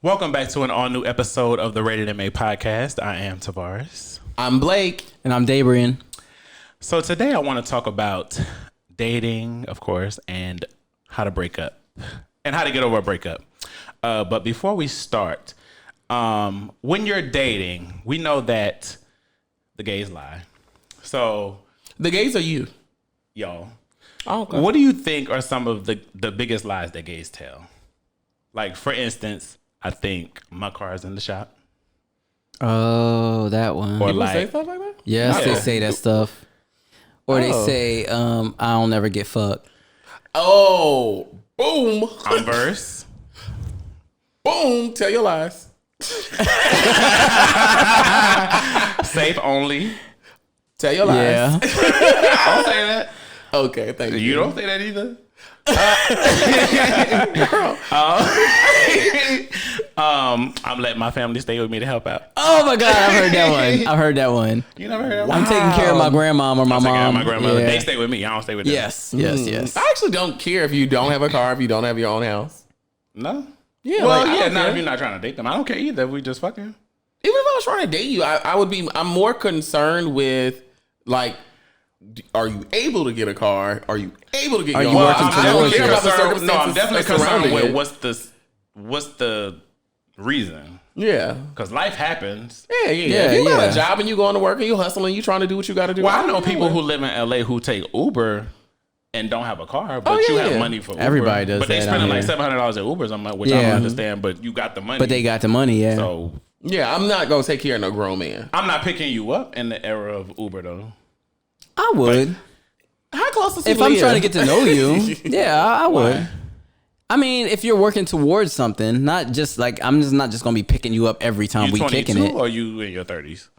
Welcome back to an all-new episode of the Ratedmapodcast. I am Tavarus. I'm Blake. And I'm Dabrian. So today I want to talk about dating, of course, and how to break up. And how to get over a breakup. But before we start, when you're dating, we know that the gays lie. So The gays are you. y'all, Oh, okay. what do you think are some of the biggest lies that gays tell? Like, for instance, I think my car is in the shop. Oh, that one. Or People like, say stuff like that? Yes, Yeah. they say that stuff. Or they Oh. say, I'll never get fucked. Oh, boom. I'm verse. Boom. Tell your lies. Safe only. Tell your lies. Yeah. I don't say that. Okay, thank you. You don't say that either. I'm letting my family stay with me to help out. Oh my God, I've heard that one. I've heard that one. You never heard that one? I'm taking care of my grandmom or my I'm taking care of mom. my grandmother. Yeah. They stay with me. I don't stay with them. Yes, yes. I actually don't care if you don't have a car, if you don't have your own house. No? Yeah, Well, like, I yeah, don't not care. if you're not trying to date them. I don't care either. We just fucking. Even if I was trying to date you, I'm more concerned with, like, are you able to get a car? Are you able to get Are your you own working house? I don't towards care it? about the No, I'm circumstances definitely concerned surrounding with it. what's the reason. Yeah. Because life happens. Yeah. Yeah, If you got yeah. a job and you going to work and you hustling, you trying to do what you got to do. Well, I know people who live in LA who take Uber and don't have a car, but you have money for Uber. Everybody does But they that spending out like here. $700 at Ubers, which I Yeah. don't understand, but you got the money. But they got the money, yeah. So Yeah, I'm not gonna take care of no grown man. I'm not picking you up in the era of Uber, though. I would. How close is he? If I'm trying to get to know you, yeah, I would. Why? I mean, if you're working towards something, not just like, I'm just not just going to be picking you up every time You we 22 kicking it. or you in your 30s?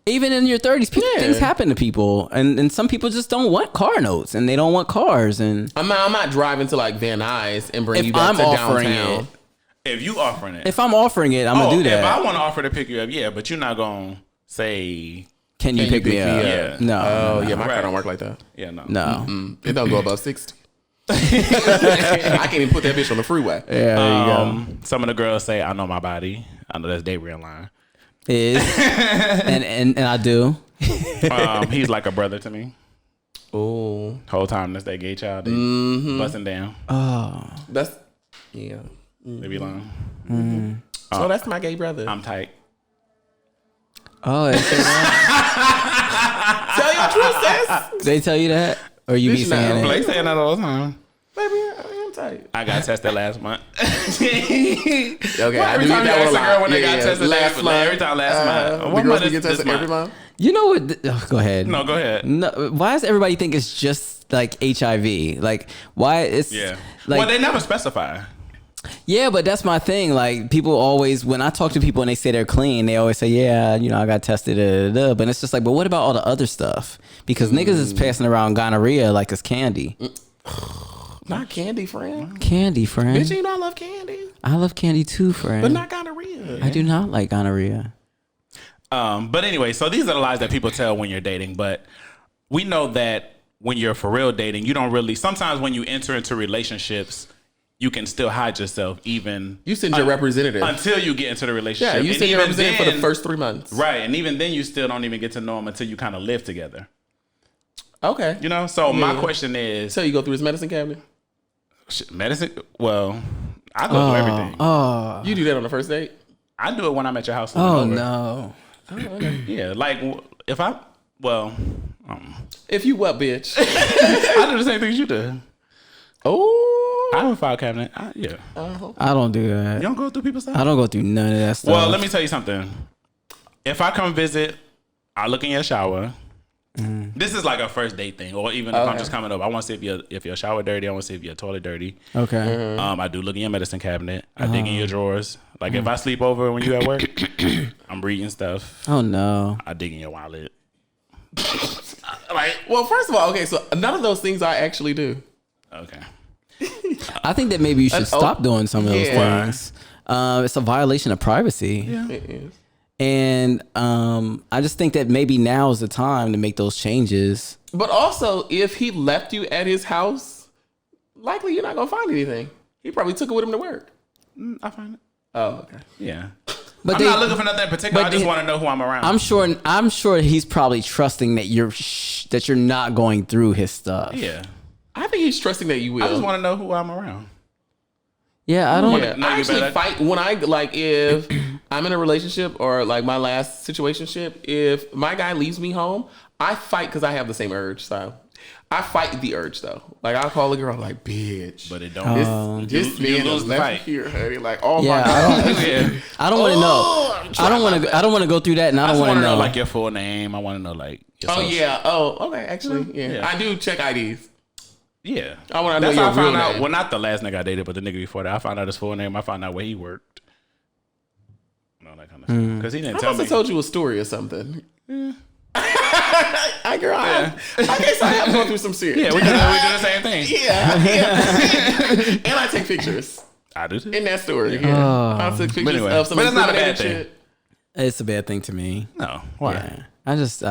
Even in your 30s, Yeah. things happen to people. And some people just don't want car notes and they don't want cars. And I'm not driving to like Van Nuys and bring If you back I'm to offering downtown. If you offering it. if I'm offering it, I'm going to do If I that. want to offer to pick you up, yeah, but you're not going to say, Can you pick me up? Yeah. No. Oh no, yeah, my Right. car don't work like that. yeah, no. No. It don't go above 60. I can't even put that bitch on the freeway. Yeah, there you go. Some of the girls say, I know my body. I know that's Dabrian line. Is. and I do. He's like a brother to me. Oh, Whole time that's that gay child. They busting down. Oh. that's yeah. They be lying. So that's my gay brother. I'm tight. Oh, they say that? Tell your truth, sis. They tell you that? Or you be Bitch, nah. saying it? Blake saying that all the time. Baby, I am tight. I got tested last month. Okay, Well, I every do time get you that ask one a a girl lot. when they got tested last last month. every time last month. The What girls month that is get tested this every month? month. You know what? Go ahead. No, go ahead. No, why does everybody think it's just like HIV? Like, why it's Yeah. like Well, they never specify. yeah, but that's my thing. Like, people always, when I talk to people and they say they're clean, they always say, yeah, you know, I got tested. But it's just like, but what about all the other stuff? Because niggas is passing around gonorrhea like it's candy. Not candy, friend. Candy, friend. Bitch, you know I love candy, I love candy too, friend. but not gonorrhea. I do not like gonorrhea. But anyway, so these are the lies that people tell when you're dating. But we know that when you're for real dating, you don't really. Sometimes when you enter into relationships, you can still hide yourself, even You send your representative. until you get into the relationship. Yeah, you And send your even representative for the then- first 3 months. Right, and even then, you still don't even get to know him until you kind of live together. Okay. You know. So my Yeah. question is, So you go through his medicine cabinet. medicine. Well, I go through everything. Oh, You do that on the first date. I do it when I'm at your house. oh over. no. Yeah, like if I. Well, If you what, bitch? I do the same things you do. Oh. I have a file cabinet. Yeah. I don't do that. You don't go through people's stuff? I don't go through none of that stuff. Well, let me tell you something. If I come visit, I look in your shower. This is like a first date thing, or even if I'm just coming up, I want to see if your shower dirty. I want to see if your toilet dirty. Okay. I do look in your medicine cabinet. I dig in your drawers. Like if I sleep over when you at work, I'm reading stuff. Oh no. I dig in your wallet. Well, first of all, okay, so none of those things I actually do. Okay. I think that maybe you should stop doing some of those Yeah. things. It's a violation of privacy. Yeah. It is. And I just think that maybe now is the time to make those changes. But also, if he left you at his house, likely you're not gonna find anything. He probably took it with him to work. I find it. Oh, okay. Yeah. But I'm not looking for nothing in particular. I just want to know who I'm around. I'm sure he's probably trusting that you're not going through his stuff. Yeah. I think he's trusting that you will. I just want to know who I'm around. Yeah, I don't. Yeah, I actually fight when I like if I'm in a relationship or like my last situationship. If my guy leaves me home, I fight because I have the same urge. So I fight the urge though. Like I'll call a girl like bitch, But it don't. this you man lose is the left fight. here, honey. Like oh Yeah, my god. I don't want to know. I don't want to go through that, and I I don't just want to know like your full name. I want to know like. Your Oh social. yeah. Oh okay. Actually, yeah. Yeah. I do check IDs. Yeah. I want to know That's your how I found real out. name. Well, not the last nigga I dated, but the nigga before that. I found out his full name. I found out where he worked. All that kind of stuff. Because he didn't I tell must me. have told you a story or something. I guess I have gone through some shit. Yeah, we do the same thing. Yeah. And I take pictures I do too. in that story. Yeah. I took pictures anyway, of some but it's not a bad incriminating thing. shit. it's a bad thing to me. No. Why? Yeah. I just.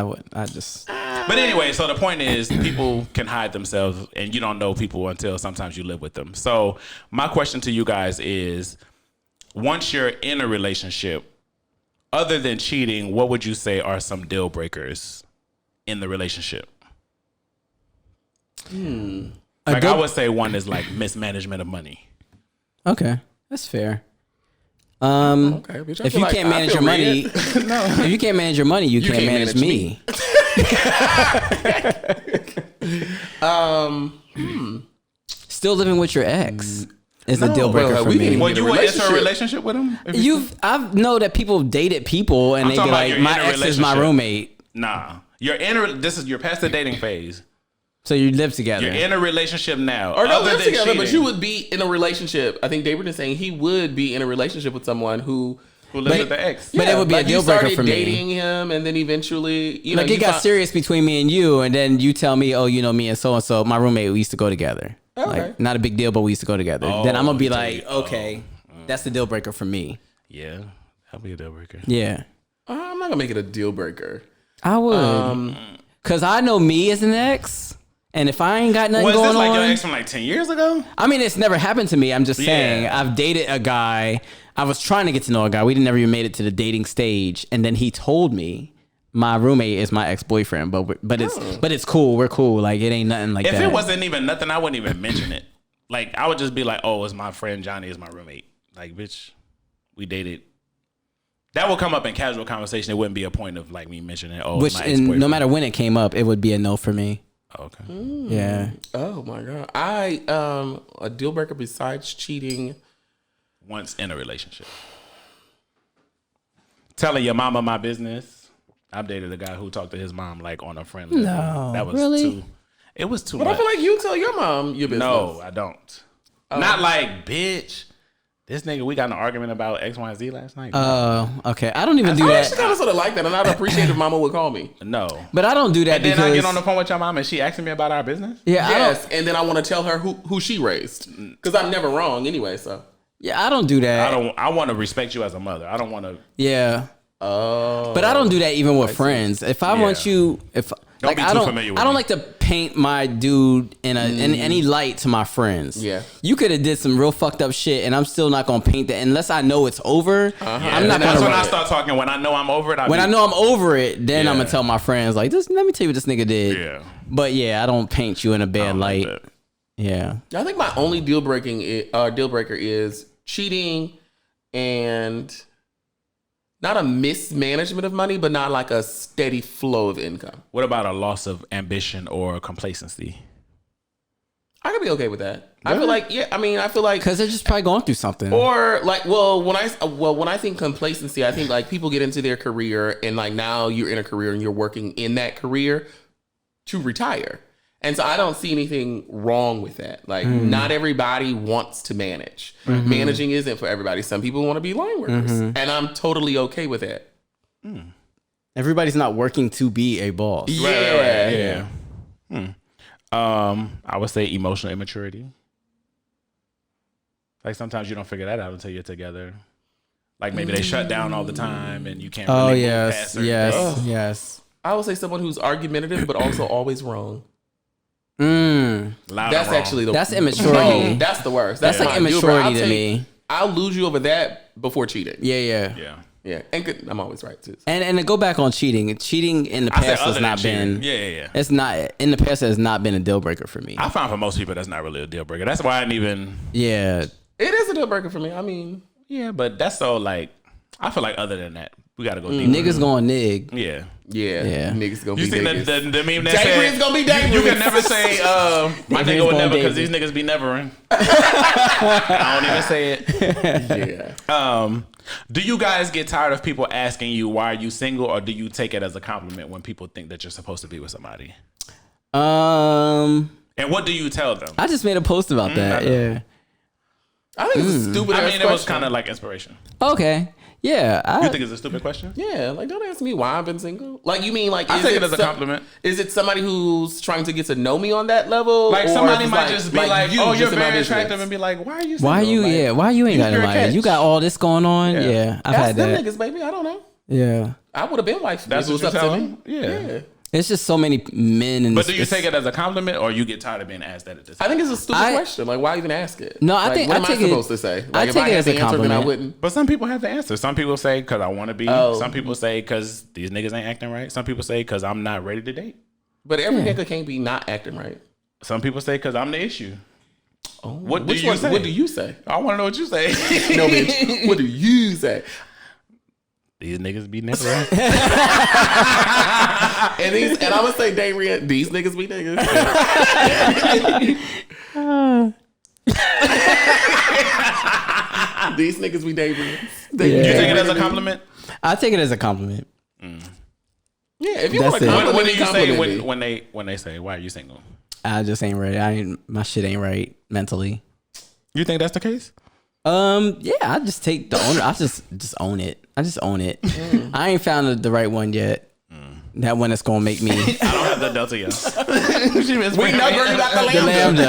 But anyway, so the point is people can hide themselves and you don't know people until sometimes you live with them. So my question to you guys is, once you're in a relationship, other than cheating, what would you say are some deal breakers in the relationship? Like I would say one is like mismanagement of money. Okay, that's fair. Okay, bitch, I If feel you like can't I manage feel your money, red. if you can't manage your money, you can't manage me. Still living with your ex is a deal breaker well, for we didn't me. even Would get a you enter a relationship. relationship with him? I know that people dated people and I'm they be talking about like, you're my in a ex is my relationship. roommate. Nah. You're past the dating phase. So you live together. You're in a relationship now. Or don't Other live than together, but cheating, you would be in a relationship. I think David is saying he would be in a relationship with someone who lives with the ex. But it would be a deal breaker for me. dating him, and then eventually, you know, Like it got serious between me and you, and then you tell me, oh, you know, me and so, my roommate, we used to go together. Okay. Like, not a big deal, but we used to go together. Then I'm going to be you tell like, me. okay, that's the deal breaker for me. Yeah. That'll be a deal breaker. Yeah. I'm not gonna make it a deal breaker. I would. Because I know me as an ex, and if I ain't got nothing Was going this like on. your ex from like 10 years ago? I mean, it's never happened to me. I'm just saying, Yeah. I've dated a guy. I was trying to get to know a guy. We never even made it to the dating stage. And then he told me my roommate is my ex-boyfriend, but it's cool. We're cool. Like, it ain't nothing like If that. it wasn't even nothing, I wouldn't even mention it. Like, I would just be like, oh, it's my friend Johnny is my roommate. Like, bitch, we dated. That would come up in casual conversation. It wouldn't be a point of like me mentioning, oh, it's my and ex-boyfriend. no matter when it came up, it would be a no for me. Oh, okay. Yeah. Oh my god, a deal breaker besides cheating. Once in a relationship. Telling your mama my business. I've dated a guy who talked to his mom like on a friendly level. No, That was really? It was too But much. I feel like you tell your mom your business. No, I don't. Not like, bitch, this nigga, we got in an argument about X, Y, and Z last night. Oh, okay. I don't even do I that. actually kind of sort of like that, and I'd appreciate if Mama would call me. No. But I don't do that And then because I get on the phone with your mom and she asking me about our business? yeah, Yes, and then I want to tell her who she raised, because I'm never wrong anyway. So I don't do that. I want to respect you as a mother. I don't want to. Yeah. oh, But I don't do that even with friends. If I want you, Don't be I too don't, familiar with I don't me. like to paint my dude in any light to my friends. Yeah. You could have did some real fucked up shit, and I'm still not gonna paint that unless I know it's over. I'm not That's gonna. when I start talking. When I know I'm over it, When I know I'm over it, then I'm Yeah. gonna tell my friends like, "This. Let me tell you what this nigga did." Yeah. But yeah, I don't paint you in a bad light. Like that. Yeah. I think my only deal breaker is cheating and not a mismanagement of money, but not like a steady flow of income. What about a loss of ambition or complacency? I could be okay with that. I feel like, I feel like, Because they're just probably going through something. or like, when I think complacency, I think like people get into their career and like now you're in a career and you're working in that career to retire. And so I don't see anything wrong with that. Like not everybody wants to manage. Managing isn't for everybody. Some people want to be line workers, and I'm totally okay with that. Everybody's not working to be a boss. Yeah. I would say emotional immaturity. Like sometimes you don't figure that out until you're together. Like maybe they shut down all the time and you can't really Oh move yes, past certain yes, things. yes. I would say someone who's argumentative, but also always wrong. Mm. Loud and That's wrong. actually That's immaturity. No, that's the worst. That's like my deal breaker. immaturity to me. I'll lose you over that before cheating. Yeah. And I'm always right too. And to go back on cheating in the past has not been. Yeah. It's not in the past has not been a deal breaker for me. I found for most people that's not really a deal breaker. That's why I didn't even. Yeah. It is a deal breaker for me. I mean, yeah, but that's so like. I feel like other than that, we gotta go deeper. Niggas going nig. Yeah. Niggas gonna You be seen niggas. the meme that Dangers said gonna be dangerous. you can never say my nigga would never because these niggas be nevering. I don't even say it. Yeah. Do you guys get tired of people asking you why are you single, or do you take it as a compliment when people think that you're supposed to be with somebody? And what do you tell them? I just made a post about that. Yeah. I think it's a stupid. I mean, it was kind of like inspiration. Okay. Yeah. You think it's a stupid question? Yeah, like don't ask me why I've been single. Like you mean like I take it as a compliment. Is it somebody who's trying to get to know me on that level? Like or somebody might just be like, "Oh, you're just in my very business? attractive," and be like, "Why are you single?" Why you? Like, Yeah. Why you ain't got you're a nobody? catch. You got all this going on. Yeah. I've Ask had them that. niggas, baby. I don't know. Yeah. I would have been wife. That's what you tell them? Yeah. It's just so many men in But do you take it as a compliment, or you get tired of being asked that at this? I think it's a stupid question. Like, why even ask it? No, I like, think what I am take I supposed to say? Like, I if take I it had as the a answer, then compliment. I wouldn't. But some people have the answer. Some people say because I want to be. Oh. Some people say because these niggas ain't acting right. Some people say because I'm not ready to date. But every nigga can't be not acting right. Some people say because I'm the issue. Oh, What do you say? What do you say? I want to know what you say. No, bitch. What do you say? These niggas be never right. And I'm gonna say, Darian, these niggas be niggas. These nniggas be Darians. You take it as a compliment? I take it as a compliment. Yeah, if you want That's to it. compliment What do me, you say compliment me. when they say why are you single? I just ain't ready. My shit ain't right mentally. You think that's the case? Yeah, I just take the owner. I just own it. I just own it. I ain't found the right one yet. That one that's gonna make me. I don't have the Delta yet. We know girl, you got the The lambda.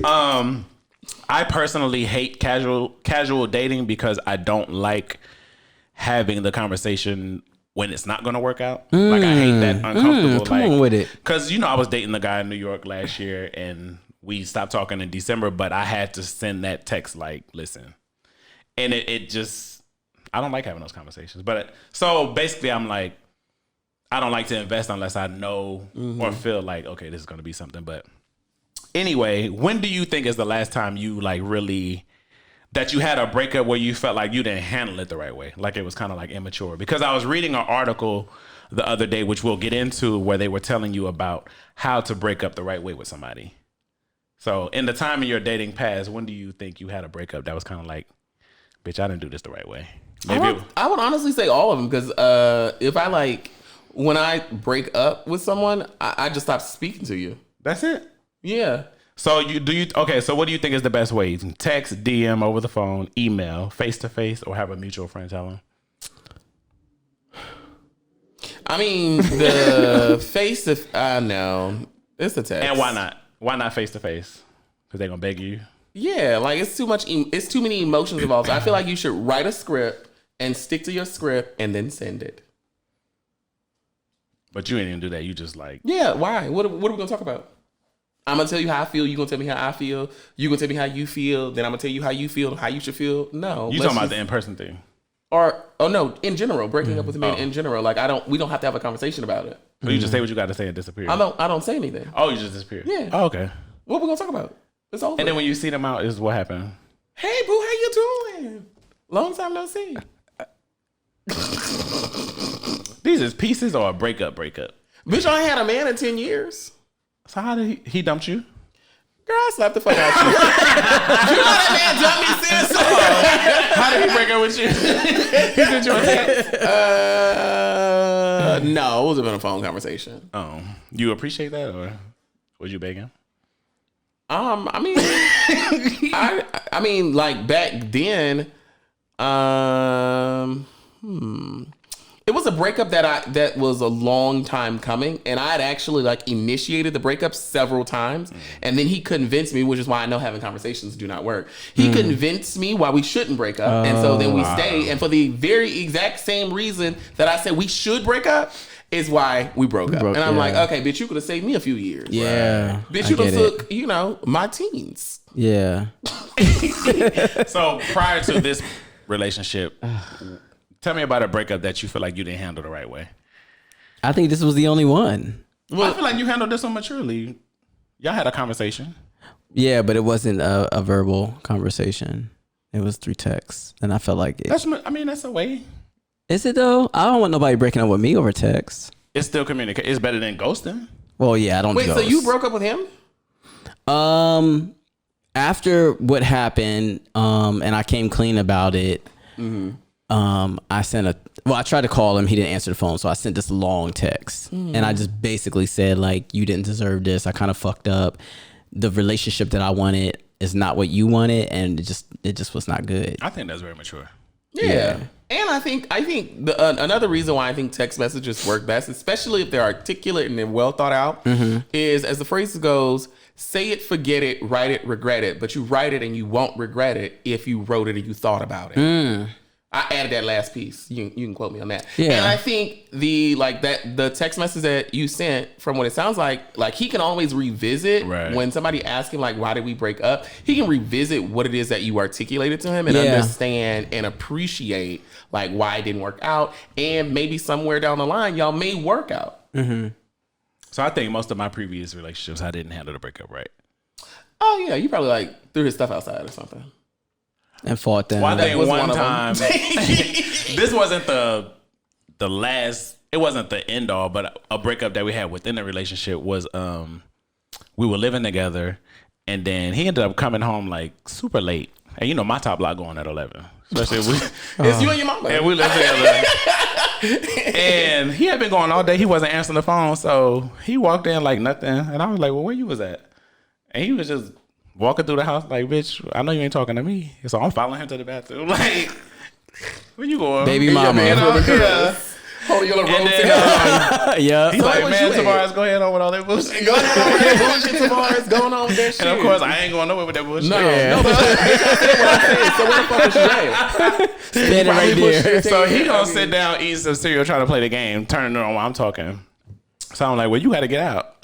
lambda. I personally hate casual dating because I don't like having the conversation when it's not going to work out. Like I hate that uncomfortable. Come on with it. Because I was dating the guy in New York last year and we stopped talking in December, but I had to send that text like, listen. And it just, I don't like having those conversations. But so basically I'm like, I don't like to invest unless I know or feel like, okay, this is going to be something. But anyway, when do you think is the last time you like really that you had a breakup where you felt like you didn't handle it the right way? Like it was kind of like immature. Because I was reading an article the other day, which we'll get into, where they were telling you about how to break up the right way with somebody. So in the time in your dating past, when do you think you had a breakup that was kind of like, bitch, I didn't do this the right way? Maybe I would honestly say all of them because if I like, when I break up with someone, I just stop speaking to you. that's it. Yeah. So so what do you think is the best way? Text, DM, over the phone, email, face to face, or have a mutual friend tell them? I mean, the face to no, it's a text. And why not? Why not face to face? Because they're gonna beg you. Yeah, like it's too much. It's too many emotions involved. So I feel like you should write a script and stick to your script and then send it. But you ain't even do that. You just like, Yeah, why? What are we gonna talk about? I'm gonna tell you how I feel. You gonna tell me how I feel. You gonna tell me how you feel. Then I'm gonna tell you how you feel, how you should feel. No, you talking about the in person thing? No, in general, breaking up with a man in general. Like we don't have to have a conversation about it. So you just say what you got to say and disappear. I don't say anything. Oh, you just disappear. Yeah. Oh, okay. What we gonna talk about? It's over. And then when you see them out, is what happened? Hey, boo, how you doing? Long time no see. These is pieces or a breakup? Bitch, I ain't had a man in 10 years. So how did he dumped you? Girl, I slapped the fuck out you. You know that man dumped me, sis. How did he break up with you? He sent you a text? No, it was been a phone conversation. Oh, you appreciate that, or was you begging? I mean, I mean, like back then, it was a breakup that was a long time coming, and I had actually like initiated the breakup several times, and then he convinced me, which is why I know having conversations do not work. He convinced me why we shouldn't break up, and so then we stayed, and for the very exact same reason that I said we should break up, is why we broke up. And I'm like, yeah. okay, bitch, you could have saved me a few years. Yeah. Bitch, you done took, you know, my teens. Yeah. So prior to this relationship, tell me about a breakup that you feel like you didn't handle the right way. I think this was the only one. Well, I feel like you handled this so maturely. Y'all had a conversation. Yeah, but it wasn't a verbal conversation. It was through text. And I felt like it. That's a way. Is it though? I don't want nobody breaking up with me over text. It's still communicate. It's better than ghosting. Well, yeah, I don't Wait, ghost. so you broke up with him? After what happened, and I came clean about it, I tried to call him. He didn't answer the phone. So I sent this long text and I just basically said like, you didn't deserve this. I kind of fucked up. The relationship that I wanted is not what you wanted. And it just was not good. I think that's very mature. Yeah. And I think another reason why I think text messages work best, especially if they're articulate and they're well thought out, is, as the phrase goes, say it, forget it, write it, regret it. But you write it and you won't regret it if you wrote it and you thought about it. I added that last piece. You can quote me on that. Yeah. And I think the text message that you sent, from what it sounds like he can always revisit when somebody asks him like, why did we break up? He can revisit what it is that you articulated to him and understand and appreciate like why it didn't work out. And maybe somewhere down the line, y'all may work out. So I think most of my previous relationships, I didn't handle the breakup right. Oh yeah, you probably like threw his stuff outside or something. And fought them. Well, I think one time, this wasn't the last, it wasn't the end all, but a breakup that we had within the relationship was, we were living together and then he ended up coming home like super late. And you know, my top block going at 11. Especially it's you and your mama. And we lived together. And he had been going all day. He wasn't answering the phone. So he walked in like nothing. And I was like, well, where you was at? And he was just walking through the house like, bitch, I know you ain't talking to me. So I'm following him to the bathroom. Like, where you going? Baby mama. You know, hold your little robe together. Yeah. He's like, man, Tavarus, go ahead on with all that bullshit. Go ahead on with that bullshit, Tavarus. Going on with that shit. And of course, I ain't going nowhere with that bullshit. No, but I said what I said. So where the fuck is she at? Standing right there. So he gonna sit down, eat some cereal, trying to play the game, turning it on while I'm talking. So I'm like, well, you got to get out.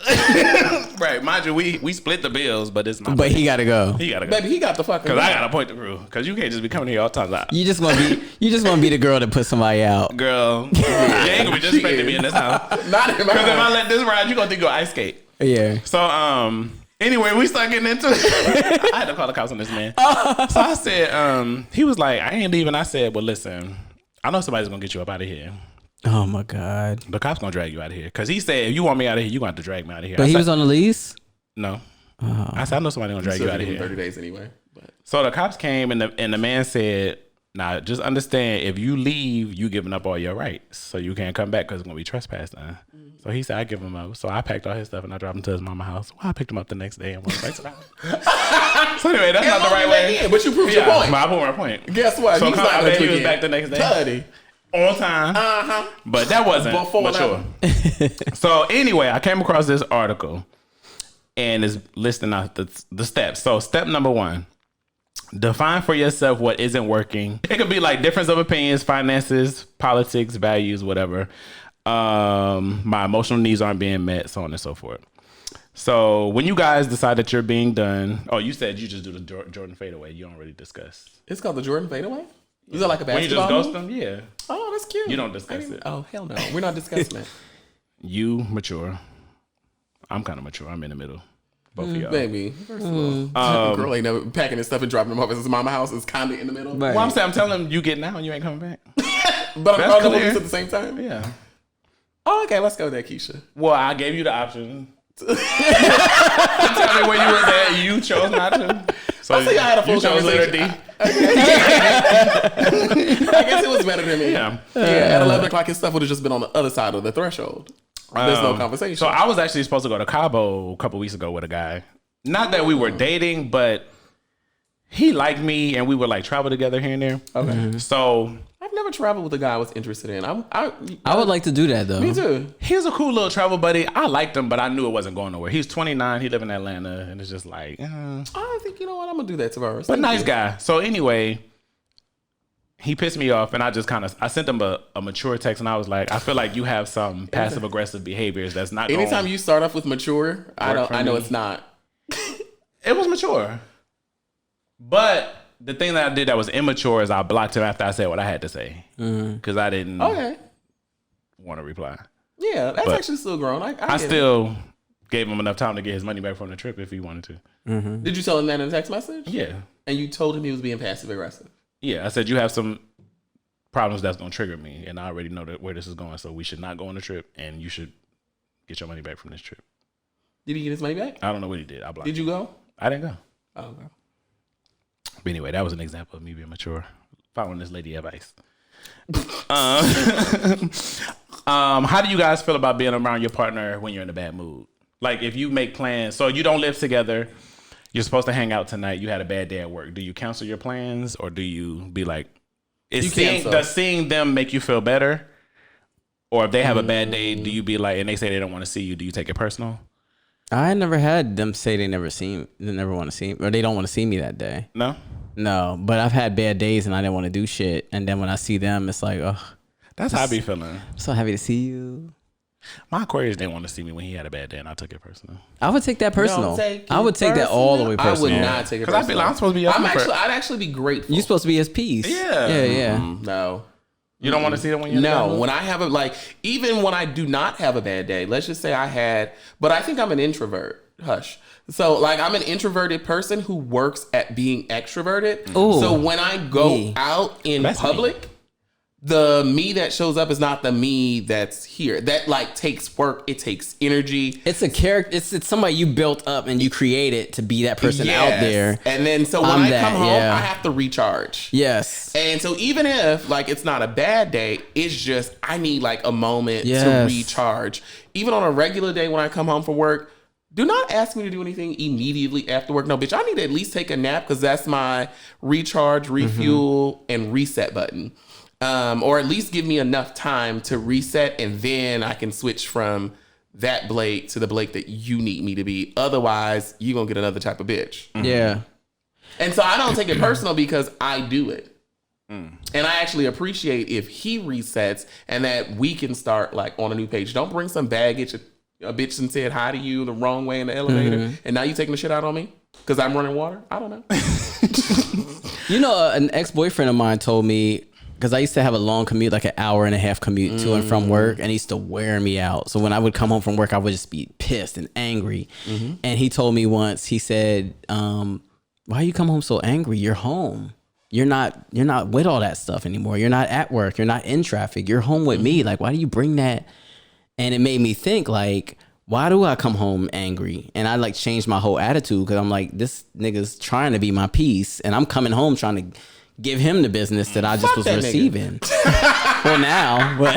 Right. Mind you, we split the bills, but it's my But he got to go. He got to go. Baby, he got the fucking. Because I got to point the crew. Because you can't just be coming here all the time. Like, You just want to be the girl that put somebody out. girl, you ain't going to be disrespecting me in this house. Not in my Because if I house. let this ride, you going to think you ice skate. Yeah. So, anyway, we start getting into it. I had to call the cops on this man. So I said, he was like, I ain't leaving. I said, well, listen, I know somebody's going to get you up out of here. Oh my God. The cops going to drag you out of here. Because he said, if you want me out of here, you're going to have to drag me out of here. But I he said, was on the lease? No. I said, I know somebody's going to drag you out of here. 30 days anyway. But. So the cops came and the man said, nah, just understand, if you leave, you giving up all your rights. So you can't come back because it's going to be trespassing. So he said, I give him up. So I packed all his stuff and I dropped him to his mama's house. Well, I picked him up the next day and went back to the house. So anyway, that's not the right way. But you proved your point. But I proved my point. Guess what? So He's not I going bet he to was back the next day. 30. On time. But that wasn't Before mature. So anyway, I came across this article and it's listing out the steps. So step number 1, define for yourself what isn't working. It could be like difference of opinions, finances, politics, values, whatever. My emotional needs aren't being met, so on and so forth. So when you guys decide that you're being done, you said you just do the Jordan fadeaway. You don't really discuss. It's called the Jordan fadeaway? Is it like a When you basketball just ghost move? them, yeah. Oh, that's cute. You don't discuss it. Oh, hell no. We're not discussing it. You mature. I'm kind of mature. I'm in the middle. Both of y'all. Baby. First of all, girl ain't never packing his stuff and dropping him off at his mama house. It's kind of in the middle. Right. Well, I'm saying, I'm telling him you get now and you ain't coming back. But I'm That's calling clear. them at the same time? Yeah. Oh, okay. Let's go with that, Keisha. Well, I gave you the option. Tell me where you was at. You chose not to. So I think I had a full you chose letter D. conversation. I guess it was better than me. Yeah. At 11 o'clock, his stuff would have just been on the other side of the threshold. There's no conversation. So I was actually supposed to go to Cabo a couple weeks ago with a guy. Not that we were dating, but he liked me and we would like travel together here and there. Okay. So I've never traveled with a guy I was interested in. I would like to do that though. Me too. he was a cool little travel buddy. I liked him, but I knew it wasn't going nowhere. He's 29. He lived in Atlanta, and it's just like, I think, you know what? I'm going to do that, Tavarus. but nice guy. So anyway, he pissed me off, and I sent him a mature text, and I was like, I feel like you have some passive aggressive behaviors that's not. Anytime you start off with mature, I know it's not. It was mature, but the thing that I did that was immature is I blocked him after I said what I had to say because I didn't want to reply. Yeah, that's actually still grown. I still gave him enough time to get his money back from the trip if he wanted to. Mm-hmm. Did you tell him that in a text message? Yeah. And you told him he was being passive aggressive? Yeah, I said you have some problems that's going to trigger me, and I already know where this is going, so we should not go on the trip, and you should get your money back from this trip. Did he get his money back? I don't know what he did. I blocked Did you go? I didn't go. Oh, okay. But anyway, that was an example of me being mature, following this lady advice. How do you guys feel about being around your partner when you're in a bad mood? Like if you make plans, so you don't live together, you're supposed to hang out tonight, you had a bad day at work. Do you cancel your plans or do you be like, does seeing them make you feel better? Or if they have a bad day, do you be like, and they say they don't want to see you, do you take it personal? I never had them say they never want to see me, or they don't want to see me that day. No, but I've had bad days and I didn't want to do shit. And then when I see them, it's like, oh. That's how I be feeling. I'm so happy to see you. My Aquarius didn't want to see me when he had a bad day, and I took it personal. I would take that personal. I would take that all the way personal. I would not take it personal. Because I feel like I'm supposed to be. I'd actually be grateful. You're supposed to be his piece. Yeah. No. You don't want to see them when you're no. When I have even when I do not have a bad day. Let's just say but I think I'm an introvert. Hush. So I'm an introverted person who works at being extroverted. Ooh, so when I go out in public. The me that shows up is not the me that's here. That takes work. It takes energy. It's a character. It's somebody you built up and you created to be that person out there. And then so when I come home, I have to recharge. Yes. And so even if it's not a bad day, it's just I need a moment to recharge. Even on a regular day when I come home from work, do not ask me to do anything immediately after work. No, bitch, I need to at least take a nap because that's my recharge, refuel, and reset button. Or at least give me enough time to reset, and then I can switch from that Blake to the Blake that you need me to be. Otherwise, you're going to get another type of bitch. Yeah. And so I don't take it personal because I do it. And I actually appreciate if he resets and that we can start on a new page. Don't bring some baggage. A bitch and said hi to you the wrong way in the elevator, and now you taking the shit out on me because I'm running water? I don't know. An ex-boyfriend of mine told me, because I used to have a long commute, an hour and a half commute to and from work, and he used to wear me out. So when I would come home from work, I would just be pissed and angry. And he told me once, he said, why you come home so angry? You're home. You're not with all that stuff anymore. You're not at work. You're not in traffic. You're home with me. Why do you bring that? And it made me think, why do I come home angry? And I changed my whole attitude because I'm this nigga's trying to be my piece, and I'm coming home trying to give him the business that I just was receiving. Well, now, but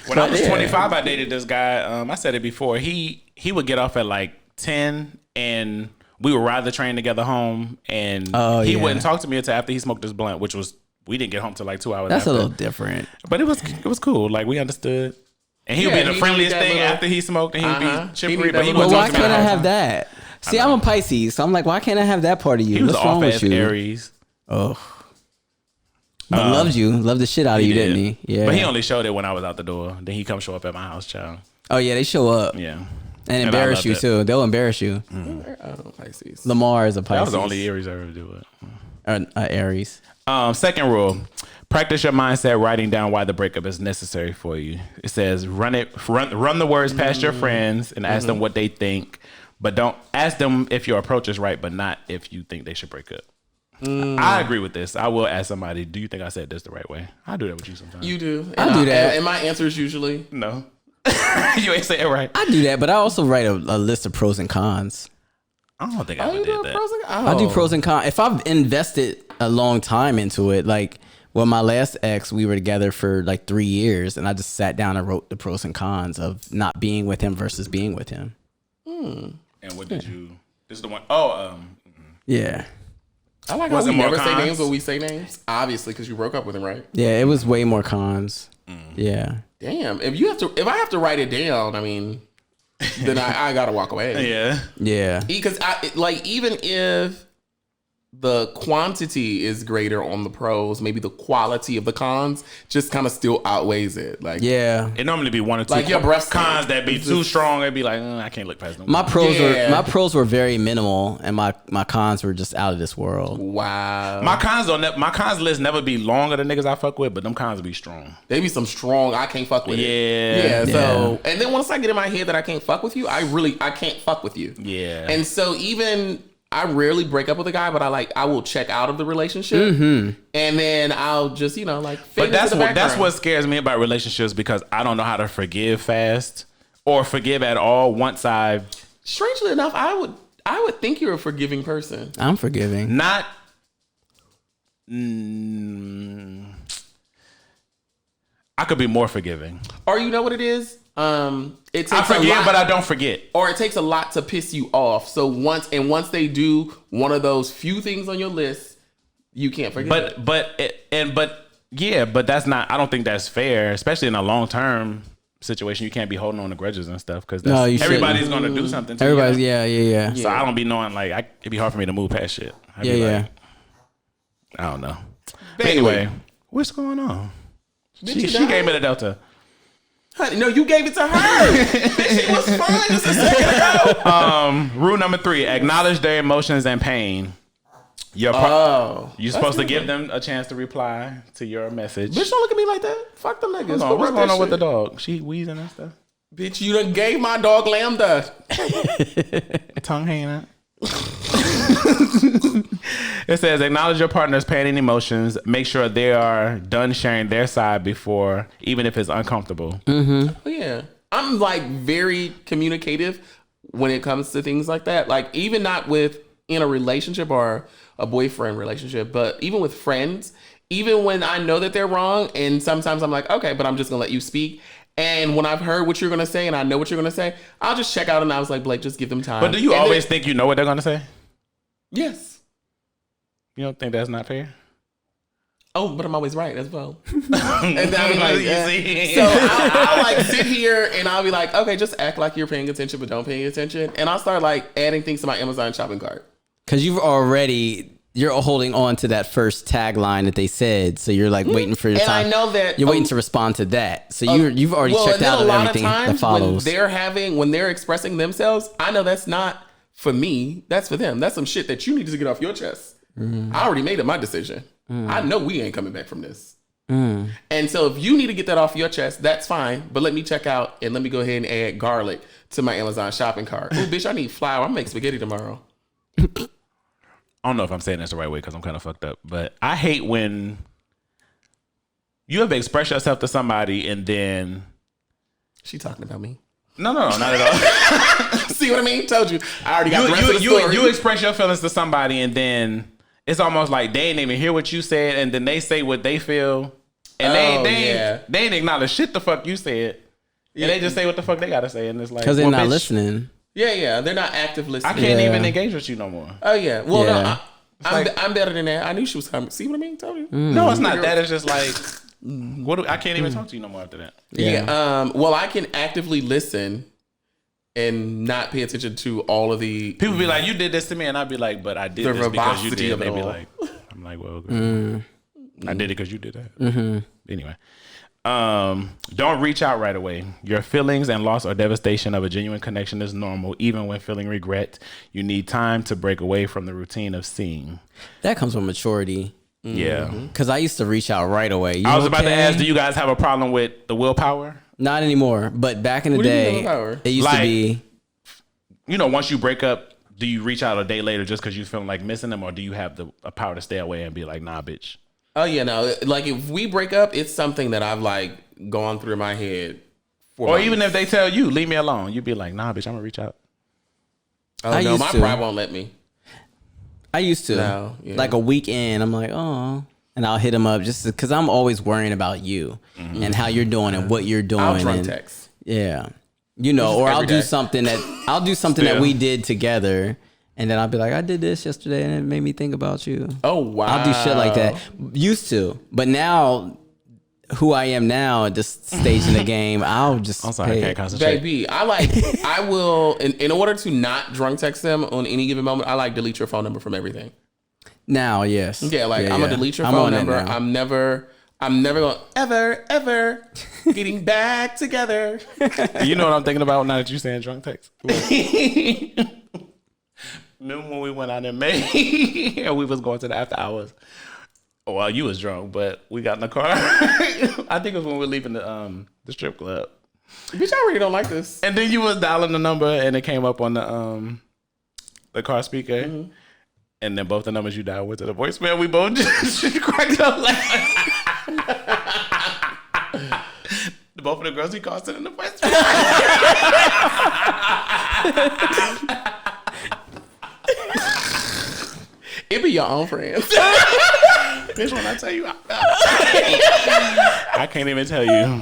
when I was 25, I dated this guy. I said it before. He would get off at 10, and we would ride the train together home, and he wouldn't talk to me until after he smoked his blunt, which was we didn't get home till 2 hours. That's after. A little different, but it was cool. We understood, and he would be the friendliest thing after he smoked, and he would be chippery. But he wouldn't why talk to me. Can't I have that? See, I'm a Pisces, so I'm why can't I have that part of you? He was What's wrong with you? Aries. Oh. But loved the shit out of you, didn't he? Yeah. But he only showed it when I was out the door. Then he come show up at my house, child. Oh yeah, they show up. Yeah. And embarrass you too. They'll embarrass you. Pisces. Lamar is a Pisces. That was the only Aries I ever do it. Aries. Second rule. Practice your mindset writing down why the breakup is necessary for you. It says run the words past your friends and ask them what they think. But don't ask them if your approach is right, but not if you think they should break up. I agree with this. I will ask somebody, do you think I said this the right way? I do that with you sometimes. You do. I do that. And my answer is usually no. You ain't saying it right. I do that, but I also write a list of pros and cons. I don't think I ever did that. I do pros and cons. If I've invested a long time into it, my last ex, we were together for 3 years, and I just sat down and wrote the pros and cons of not being with him versus being with him. And what did you? This is the one. Yeah. I like how we never say names when we say names. Obviously, because you broke up with him, right? Yeah, it was way more cons. Yeah. Damn. If I have to write it down, then I gotta walk away. Yeah. Yeah. Because even if the quantity is greater on the pros, maybe the quality of the cons just kind of still outweighs it. Like, Yeah. It normally be one or two Like your breast cons that be too strong. It'd be like, I can't look past them. My Yeah. pros were very minimal, and my cons were just out of this world. wow. My cons list never be longer than niggas I fuck with, but them cons will be strong. They be some strong, I can't fuck with it. Yeah. So, and then once I get in my head that I can't fuck with you, I can't fuck with you. Yeah. And so even I rarely break up with a guy, but I will check out of the relationship, and then I'll just fade But that's into the that's background. what scares me about relationships, because I don't know how to forgive fast or forgive at all once I've Strangely enough, I would think you're a forgiving person. I'm forgiving. not. I could be more forgiving. Or you know what it is? It takes I a forgive, lot, but I don't forget. or it takes a lot to piss you off. So once they do one of those few things on your list, you can't forget. But that's not. I don't think that's fair, especially in a long term situation. You can't be holding on to grudges and stuff, because No, you shouldn't. everybody's going to do something. To Everybody's you. yeah. So I don't be knowing, it'd be hard for me to move past shit. I'd be Yeah. like, I don't know. But anyway, what's going on? She gave me the Delta. Honey, no, you gave it to her. Bitch, she was fine just a second ago. Rule number 3: acknowledge their emotions and pain. You're supposed to give them a chance to reply to your message. Bitch, don't look at me like that. Fuck them niggas. Hold on, what's going on with the dog? She wheezing and stuff. Bitch, you done gave my dog Lambda. Tongue hanging out. It says acknowledge your partner's pain and emotions. Make sure they are done sharing their side before, even if it's uncomfortable. Oh, yeah. I'm very communicative when it comes to things like that. Like, even not in a relationship or a boyfriend relationship, but even with friends, even when I know that they're wrong, and sometimes I'm like, okay, but I'm just gonna let you speak. And when I've heard what you're gonna say and I know what you're gonna say, I'll just check out, and I was like, Blake, just give them time. But do you And always think you know what they're gonna say? Yes. You don't think that's not fair? Oh, but I'm always right as well. And then I'll be like, You see? so I'll sit here and I'll be like, okay, just act like you're paying attention, but don't pay attention. And I'll start adding things to my Amazon shopping cart. Because you're holding on to that first tagline that they said, so you're waiting for your And time. I know that you're waiting to respond to that, so you've already checked and then out a of lot everything of times that follows. when they're expressing themselves, I know that's not for me. That's for them. That's some shit that you need to get off your chest. I already made it my decision. I know we ain't coming back from this. And so if you need to get that off your chest, that's fine. But let me check out and let me go ahead and add garlic to my Amazon shopping cart. Oh, bitch, I need flour. I'm making spaghetti tomorrow. I don't know if I'm saying this the right way because I'm kind of fucked up, but I hate when you have to express yourself to somebody and then She talking about me. No, not at all. See what I mean? Told you. I already got the rest of the story. You express your feelings to somebody and then it's almost like they ain't even hear what you said, and then they say what they feel, and they ain't acknowledge shit the fuck you said, and they just say what the fuck they gotta say, and it's like Because they're well, not bitch, listening. Yeah, they're not active listening. I can't even engage with you no more. Oh yeah. Well, Yeah. no, I'm better than that. I knew she was coming. See what I mean? Told you. No, it's not that. It's just like I can't even talk to you no more after that. Yeah. Well, I can actively listen and not pay attention to all of the People be like, "You did this to me," and I'd be like, "But I did The this because you verbosity did." of it They be all. like, "I'm like, well, okay. I did it because you did that." Anyway, don't reach out right away. Your feelings and loss or devastation of a genuine connection is normal, even when feeling regret. You need time to break away from the routine of seeing. That comes from maturity. Yeah. Because I used to reach out right away. I was about to ask, do you guys have a problem with the willpower? Not anymore, but back in the What do you mean day, willpower? it used to be. You know, once you break up, do you reach out a day later just because you feeling like missing them, or do you have the power to stay away and be like, nah, bitch? Oh yeah, no. Like if we break up, it's something that I've gone through my head. Or even if they tell you, leave me alone, you'd be like, nah, bitch, I'm gonna reach out. Oh I no, used my to. pride won't let me. I used to. No, yeah. Like a week in, I'm like, oh. And I'll hit him up just because I'm always worrying about you and how you're doing and what you're doing. I'll drunk and, text. Yeah. You know, or I'll every do day. something that we did together. And then I'll be like, I did this yesterday and it made me think about you. Oh wow. I'll do shit like that. Used to. But now, who I am now at this stage in the game, I'll just I'm sorry, I pay can't it. concentrate. Baby, I will in order to not drunk text them on any given moment, I delete your phone number from everything. Now, yes. Yeah, like I'm gonna delete your phone number. I'm never gonna ever getting back together. You know what I'm thinking about now that you're saying drunk text? Remember when we went out in May and we was going to the after hours? Well, you was drunk, but we got in the car. I think it was when we were leaving the strip club. Bitch, I really don't like this. And then you was dialing the number and it came up on the car speaker. Mm-hmm. And then both the numbers you dialed went to the voicemail. We both just cracked up laughing. Both of the girls he called sitting in the voicemail. It be your own friends. Bitch, when I tell you, I can't even tell you.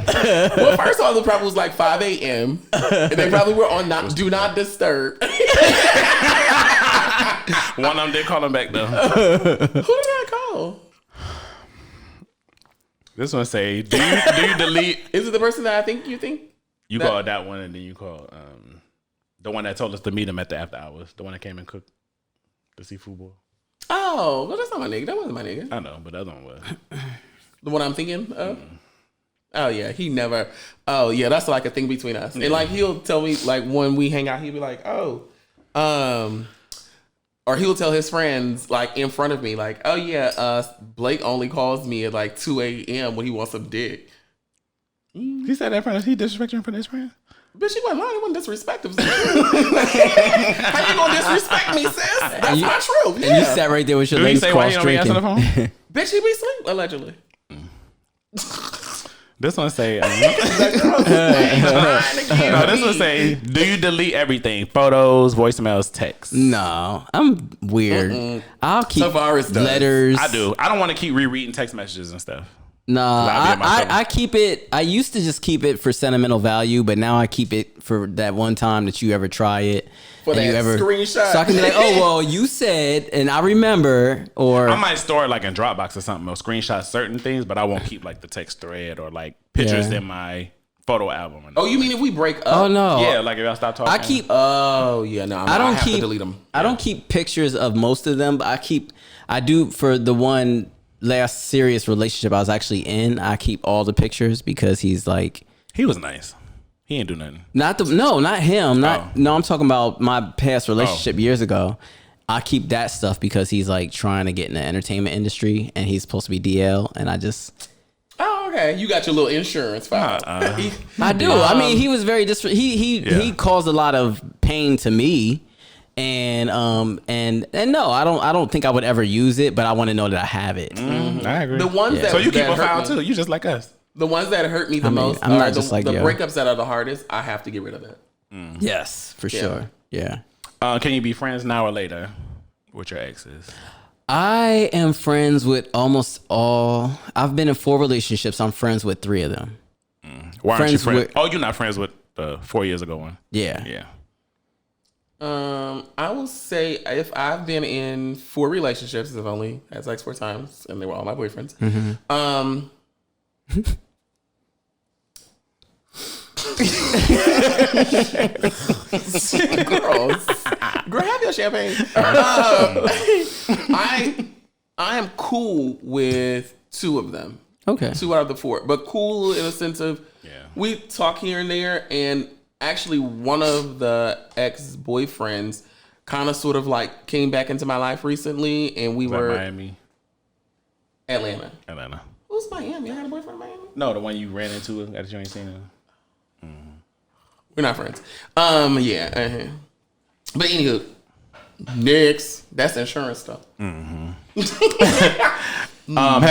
Well, first of all, the probably was like 5 a.m. And they probably were on do not disturb. One of them did call him back though. Who did I call? This one say, do you delete? Is it the person that I think you think? You called that one and then you called the one that told us to meet him at the after hours. The one that came and cooked the seafood bowl. Oh, well, that's not my nigga. That wasn't my nigga. I know, but the other one was. The one I'm thinking of? Oh, yeah. He never. Oh, yeah. That's like a thing between us. And like, he'll tell me, like, when we hang out, he'll be like, oh, or he'll tell his friends, like, in front of me, like, oh, yeah, Blake only calls me at like 2 a.m. when he wants some dick. He said that in front of, he disrespected you in front of his friends? Bitch, he wasn't lying. He wasn't disrespectful. How you gonna disrespect me, sis? That's not true. Yeah. And you sat right there with your legs crossed drinking. Bitch, he be asleep, allegedly. This one say, this one say, do you delete everything? Photos, voicemails, texts? No, I'm weird. I'll keep Tavarus letters. I do. I don't want to keep rereading text messages and stuff. No, I keep it. I used to just keep it for sentimental value, but now I keep it for that one time that you ever try it. For that screenshot. So I can be like, oh, well, you said, and I remember, or... I might store it like in Dropbox or something, or screenshot certain things, but I won't keep like the text thread or like pictures in my photo album. Oh, you mean if we break up? Oh, no. Yeah, like if I stop talking. I keep... Oh, yeah, no, I have to delete them. I don't keep pictures of most of them, but I do for the one... last serious relationship I was actually in, I keep all the pictures because he's like... He was nice. He ain't do nothing. Not him. No, I'm talking about my past relationship years ago. I keep that stuff because he's like trying to get in the entertainment industry and he's supposed to be DL and I just... Oh, okay. You got your little insurance file. I do. I mean, he was very... He caused a lot of pain to me. And no, I don't think I would ever use it, but I want to know that I have it. I agree. The ones that so you keep a file me, too. You just like us. The ones that hurt me the most I'm are not just like the breakups that are the hardest. I have to get rid of it. Yes, for sure. Yeah. Can you be friends now or later with your exes? I am friends with almost all. I've been in 4 relationships. I'm friends with 3 of them. Why aren't you friends? You're not friends with the 4 years ago one. Yeah. Yeah. I will say if I've been in 4 relationships, I've only had sex 4 times, and they were all my boyfriends. Girls, grab your champagne. I am cool with 2 of them. Okay. 2 out of the 4, but cool in a sense of we talk here and there, and actually one of the ex-boyfriends kind of sort of like came back into my life recently, and we were Miami, Atlanta. Who's Miami? I had a boyfriend in Miami. No, the one you ran into that you ain't seen him. We're not friends. Yeah. But anywho, next, that's insurance stuff. Have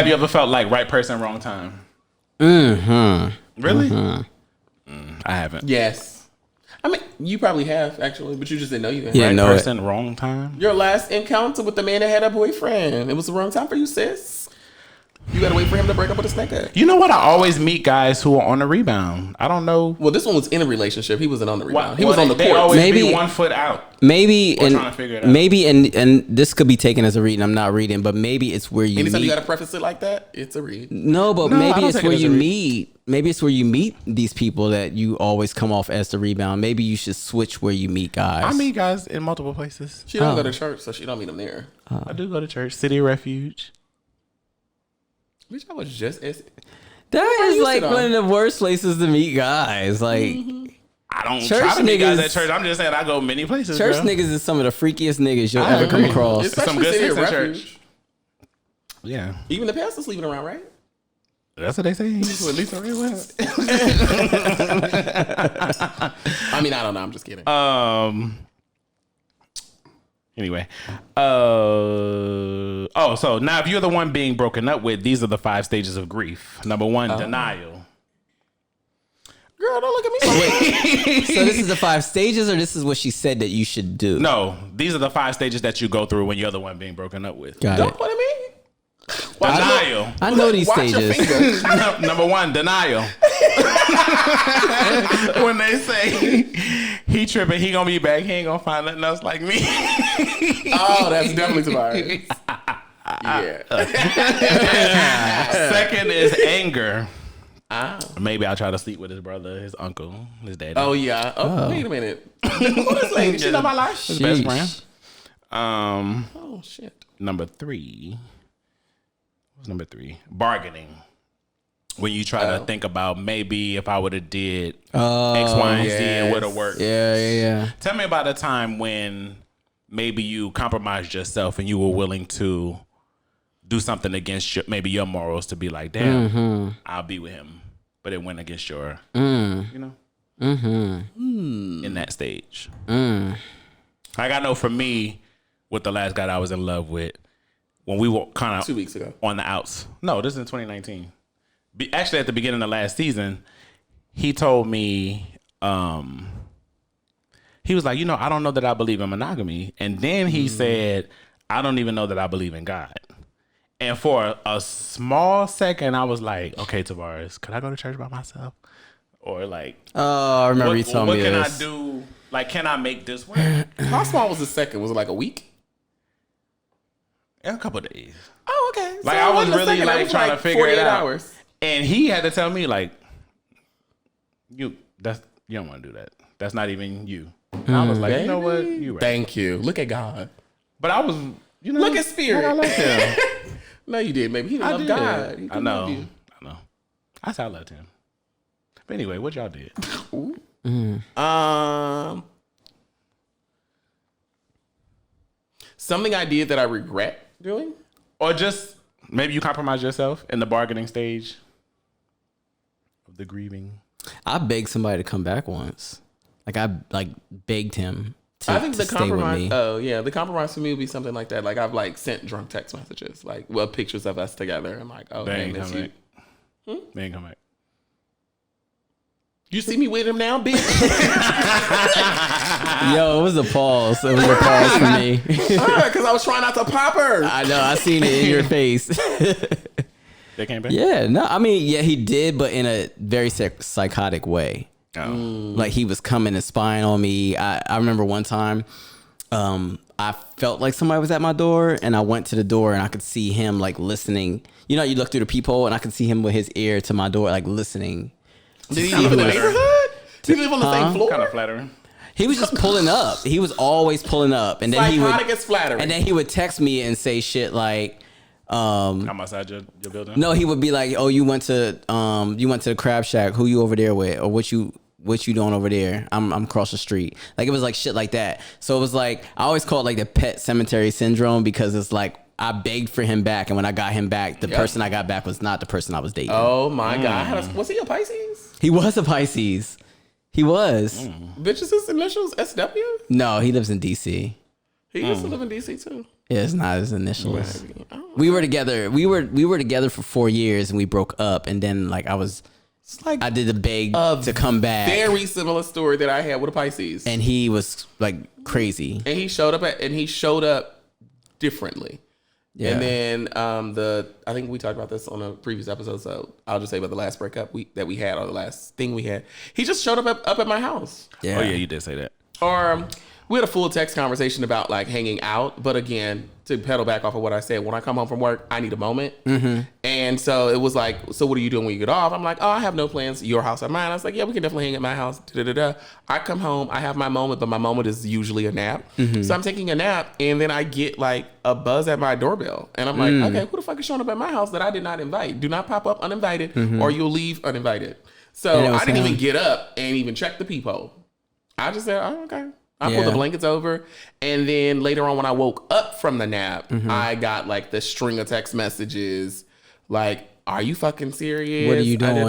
you ever felt like right person, wrong time? Really? I haven't. Yes. I mean, you probably have actually, but you just didn't know you had. Yeah, right know person, wrong time. Your last encounter with the man that had a boyfriend, it was the wrong time for you, sis. You gotta wait for him to break up with a nigga. You know what? I always meet guys who are on the rebound. I don't know. Well, this one was in a relationship. He wasn't on the rebound. He was on the They court. always Maybe be 1 foot out. Maybe We're trying to figure it out. maybe and this could be taken as a read. And I'm not reading, but maybe it's where you Anytime meet. you gotta preface it like that, it's a read. No, but No, I maybe don't it's take where it as you a read. meet maybe it's where you meet these people that you always come off as the rebound. Maybe you should switch where you meet guys. I meet guys in multiple places. She don't go to church, so she don't meet them there. I do go to church. City Refuge. Bitch, I was just asking. That is like one of the worst places to meet guys. Like, I don't Church try to meet guys niggas- at church. I'm just saying I go many places. church girl. niggas is some of the freakiest niggas you'll I ever come agree. across. Especially Some good City sex in Refuge. church. Yeah, Even the pastor's sleeping around, right? that's what they say. At least I read what. I mean, I don't know. I'm just kidding. Anyway. So now if you're the one being broken up with, these are the 5 stages of grief. Number 1, denial. Girl, don't look at me. Wait. So this is the 5 stages, or this is what she said that you should do? No, these are the 5 stages that you go through when you're the one being broken up with. Got Don't it. point at me. Denial. I know these Watch your stages. fingers. Number 1, denial. When they say he tripping, he gonna be back, he ain't gonna find nothing else like me. Oh, that's definitely Tavarus. Yeah. Second is anger. Ah. Maybe I'll try to sleep with his brother, his uncle, his daddy. Oh, yeah. Oh, wait a minute. Who this lady? She know my life? His best Sheesh. friend. Oh, shit. Number 3. What's number 3? Bargaining. When you try to think about maybe if I would have did X, Y, and Z, it would have worked. Yeah. Tell me about a time when maybe you compromised yourself and you were willing to do something against maybe your morals to be like, damn, I'll be with him. But it went against your, in that stage. Like I know for me, with the last guy that I was in love with, when we were kind of 2 weeks ago. on the outs. No, this is in 2019. Actually, at the beginning of last season, he told me, he was like, I don't know that I believe in monogamy. And then he said, I don't even know that I believe in God. And for a small second, I was like, okay, Tavarus, could I go to church by myself? Or like, Oh, I remember you told me what can this. I do? Like, can I make this work? How small was the second? Was it like a week? In a couple of days. Oh, okay. Like, I was it wasn't a really, second, like, it was trying to figure it 48 out. hours. And he had to tell me, like, you don't want to do that. That's not even you. And I was like, you know what? You right. Thank you. Look at God. But I was, Look at Spirit. I like him. No, you did. Maybe he didn't I love did. God. He I didn't know. love you. I know. I said I loved him. But anyway, what y'all did? Something I did that I regret doing. Or just maybe you compromise yourself in the bargaining stage of the grieving. I begged somebody to come back once. Like I begged him to, I think to the stay compromise. with me. Oh yeah, the compromise for me would be something like that. Like I've sent drunk text messages, pictures of us together, and like, oh, They man, ain't that's come you. back. They ain't come back. You see me with him now, bitch? Yo, it was a pause. It was a pause for me. Because I was trying not to pop her. I know. I seen it in your face. They came back? Yeah. No. I mean, yeah, he did, but in a very psychotic way. Oh. Like he was coming and spying on me. I remember one time, I felt like somebody was at my door, and I went to the door, and I could see him like listening. You look through the peephole, and I could see him with his ear to my door, like listening. Did he live in the neighborhood? Did he live on the same floor? Kind of flattering. He was just pulling up. He was always pulling up, and then Psychotic is flattering. and then he would text me and say shit like, I'm outside your building. no, he would be like, oh, you went to the crab shack. Who you over there with? Or what you doing over there? I'm across the street. Like it was like shit like that. So it was like I always call it like the pet cemetery syndrome, because it's like I begged for him back, and when I got him back, the person I got back was not the person I was dating. Oh my God. Was he a Pisces? He was a Pisces. He was. Bitches, his initials SW? No, he lives in DC. He used to live in DC too. Yeah, it's not his initials. Oh. We were together. We were together for 4 years, and we broke up. And then like I did the beg to come back. Very similar story that I had with a Pisces. And he was like crazy. And he showed up differently. Yeah. And then I think we talked about this on a previous episode, so I'll just say about the last breakup that we had, or the last thing we had. He just showed up at my house. Yeah. Oh, yeah, you did say that. Or we had a full text conversation about like hanging out. But again, to pedal back off of what I said, when I come home from work, I need a moment. And so it was like, so what are you doing when you get off? I'm like, oh, I have no plans. Your house or mine? I was like, yeah, we can definitely hang at my house. I come home, I have my moment, but my moment is usually a nap. So I'm taking a nap, and then I get like a buzz at my doorbell. And I'm like, okay, who the fuck is showing up at my house that I did not invite? Do not pop up uninvited or you'll leave uninvited. So I didn't even get up and even check the peephole. I just said, oh, okay. I pulled the blankets over, and then later on when I woke up from the nap, I got like the string of text messages like, are you fucking serious? What are you doing?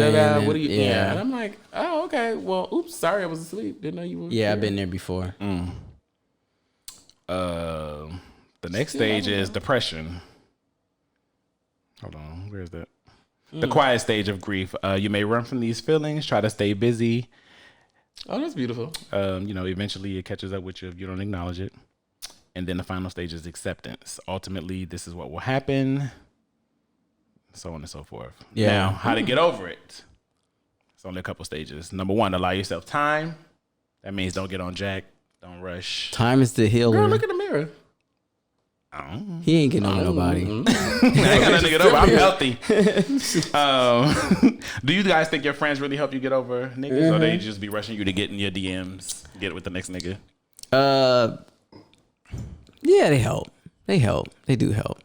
What are you? Yeah. And I'm like, oh, okay. Well, oops, sorry, I was asleep. Didn't know you were. Yeah, I've been there before. The next stage is depression. Hold on, where is that? The quiet stage of grief. You may run from these feelings, try to stay busy. Oh, that's beautiful. Eventually it catches up with you if you don't acknowledge it. And then the final stage is acceptance. Ultimately, this is what will happen. So on and so forth. Yeah. Now, how to get over it. It's only a couple stages. Number 1, allow yourself time. That means don't get on jack. Don't rush. Time is the healer. Girl, look in the mirror. He ain't getting on nobody. I ain't got nothing to get over. I'm healthy. Do you guys think your friends really help you get over niggas, or they just be rushing you to get in your DMs, get it with the next nigga? Yeah, they help. They help. They do help.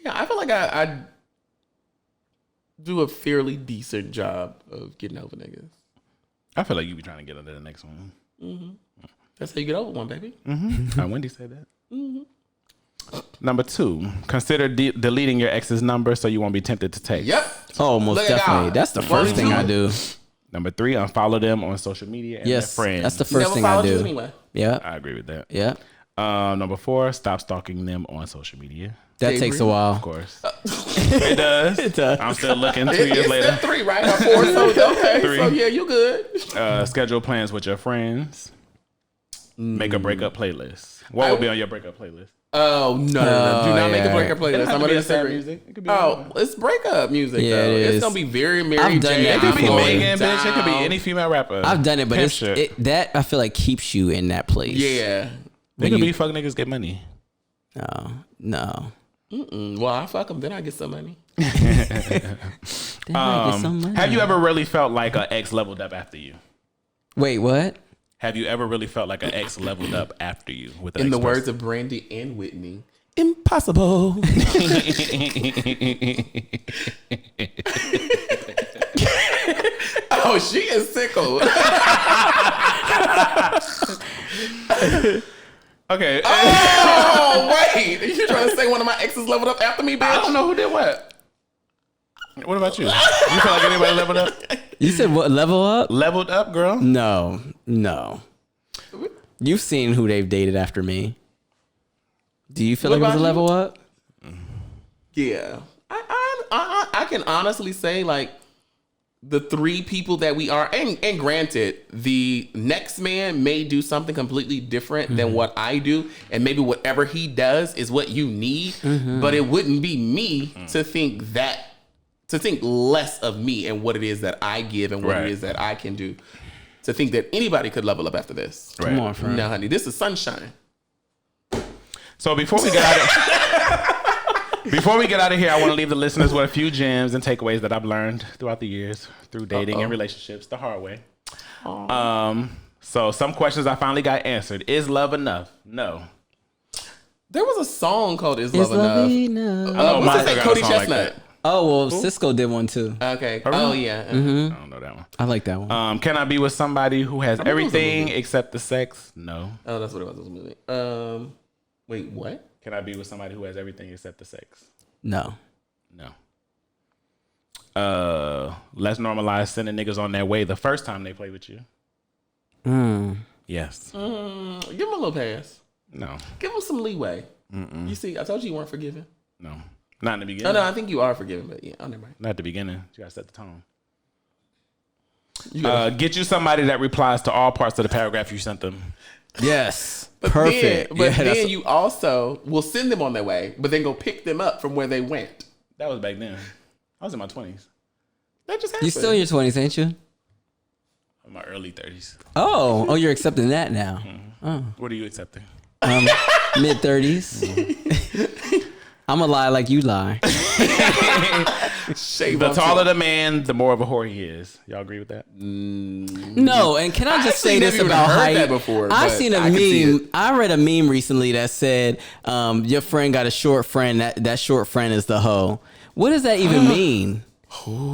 Yeah, I feel like I do a fairly decent job of getting over niggas. I feel like you be trying to get under the next one. That's how you get over one, baby. Wendy said that. Number 2, consider deleting your ex's number so you won't be tempted to text. Yep. Oh, most Look at definitely. God. That's the first thing I do. Number 3, unfollow them on social media and their friends. That's the first thing I do. Anyway. Yeah. I agree with that. Yeah. Number 4, stop stalking them on social media. That takes a while. Of course. It does. It does. I'm still looking 2 years It's later. step 3, right? Or 4, so okay. 3. So yeah, you good. Schedule plans with your friends. Make a breakup playlist. What would be on your breakup playlist? Oh, no. Do not make a breakup playlist. I'm going to sad disagree. music. It could be It's breakup music, Yeah, though. it It's is. going to be very Mary I've done J. that It could be before. Megan, bitch. It could be any female rapper. I've done it, but Pimp shit. that I feel like keeps you in that place. Yeah. It could be fuck niggas get money. No. Well, I fuck them, then I get some money. Have you ever really felt like an ex leveled up after you? Wait, what? Have you ever really felt like an ex leveled up after you? With an In the ex-person? words of Brandy and Whitney, impossible. Oh, she is sickled. Okay. Oh, wait. Are you trying to say one of my exes leveled up after me, bitch? I don't know who did what. What about you? You feel like anybody leveled up? You said what? Level up? Leveled up, girl? No. You've seen who they've dated after me. Do you feel What like it was a about level up? Yeah. I can honestly say, like, the 3 people that we are, and granted, the next man may do something completely different than what I do, and maybe whatever he does is what you need, but it wouldn't be me to think less of me and what it is that I give and what it is that I can do, to think that anybody could level up after this. Right. Come on, friend. No, honey, this is sunshine. So before we get out of here, I want to leave the listeners with a few gems and takeaways that I've learned throughout the years through dating and relationships the hard way. So some questions I finally got answered. Is love enough? No. There was a song called "Is Love Enough." Oh, What's mine that? got a Cody song like Chestnut. that. Oh, well, Cisco did one too. Okay. really? Oh yeah. I don't know that one. I like that one. Can I be with somebody who has remember it was a everything movie. except the sex? No. Oh, that's what it was. It was a movie. Wait, what? Can I be with somebody who has everything except the sex? No. No. Let's normalize sending niggas on their way the first time they play with you. Yes. Give him a little pass. No. Give him some leeway. You see, I told you weren't forgiving. No. Not in the Oh beginning. no, I think you are forgiving, but yeah, oh, never mind. Not at the beginning. You gotta set the tone. You gotta- Get you somebody that replies to all parts of the paragraph you sent them. Yes. But Perfect. Then you also will send them on their way, but then go pick them up from where they went. That was back then. I was in my 20s. That just happened. You still in your 20s, ain't you? In my early 30s. Oh, you're accepting that now. What are you accepting? Mid-30s. I'm gonna lie like you lie. The taller the man, the more of a whore he is. Y'all agree with that? No, and can I just say this about height? That before, I've seen a meme. I read a meme recently that said, your friend got a short friend. That short friend is the hoe. What does that even mean?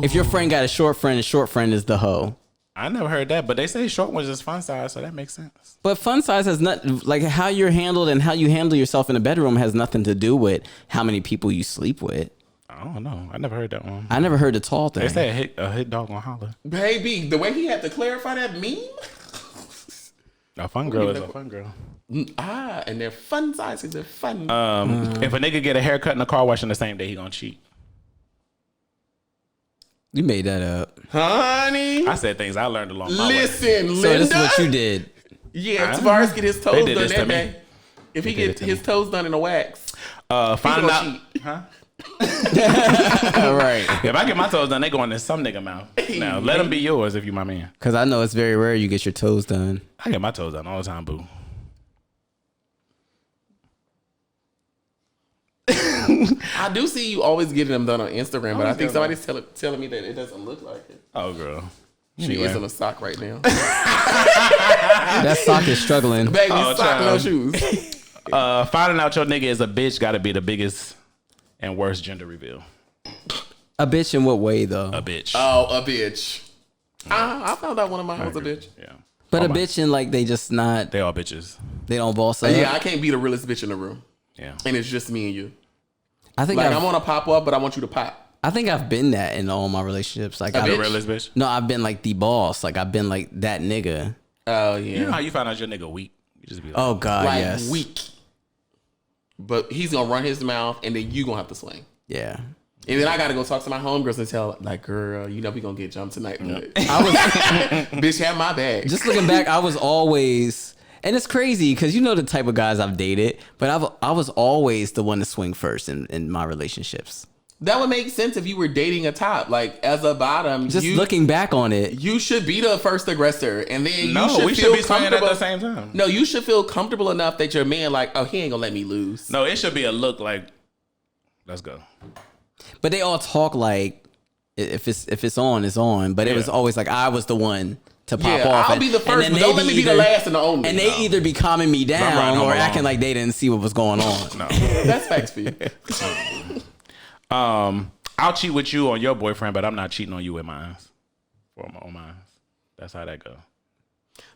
If your friend got a short friend is the hoe. I never heard that, but they say short ones is fun size, so that makes sense. But fun size has not, like how you're handled and how you handle yourself in the bedroom has nothing to do with how many people you sleep with. I don't know. I never heard that one. I never heard the tall thing. They say a hit dog gonna holler. Baby, the way he had to clarify that meme. A fun girl is a fun girl. And they're fun sizes. They're fun. If a nigga get a haircut and a car wash on the same day, he gonna cheat. You made that up. Honey. I said things I learned along my way. Listen, Linda. So this is what you did. Yeah, if Tavarus get his toes done that day. Me. If he get his toes done in a wax, Find out. cheat. Huh? All right. If I get my toes done, they going in some nigga mouth. Now, let them be yours if you my man. Because I know it's very rare you get your toes done. I get my toes done all the time, boo. I do see you always getting them done on Instagram, but I think somebody's telling me that it doesn't look like it. Oh, girl. She is in a sock right now. That sock is struggling. Baby, sock, no shoes. Finding out your nigga is a bitch got to be the biggest and worst gender reveal. A bitch in what way, though? A bitch. Oh, a bitch. I found out one of mine was a bitch. Yeah. But a bitch in like they just not, They all bitches. they don't boss up. Yeah, I can't be the realest bitch in the room. Yeah. And it's just me and you. I think Like, I'm gonna pop up, but I want you to pop. I think I've been that in all my relationships. Like, The bitch? realest bitch. no, I've been like the boss. Like, I've been like that nigga. Oh, yeah. You know how you find out your nigga weak? You just be like, Oh God, like yes. weak. But he's gonna run his mouth, and then you gonna have to swing. Yeah. And then I gotta go talk to my homegirls and tell, like, girl, you know we gonna get jumped tonight. But I was bitch, have my bag. just looking back. I was always, and it's crazy because you know the type of guys I've dated, but I was always the one to swing first in my relationships. That would make sense if you were dating a top. Like, as a bottom, Just looking back on it, you should be the first aggressor, and then we should be swinging at the same time. No, you should feel comfortable enough that your man, like, oh, he ain't gonna let me lose. No, it should be a look like, let's go. but they all talk like if it's on, it's on. But it was always like I was the one to pop off. I'll be the first, but don't let me be the last and the only. And they either be calming me down or acting along. like they didn't see what was going on. No. That's facts for you. I'll cheat with you on your boyfriend, but I'm not cheating on you with mine. On mine. That's how that go.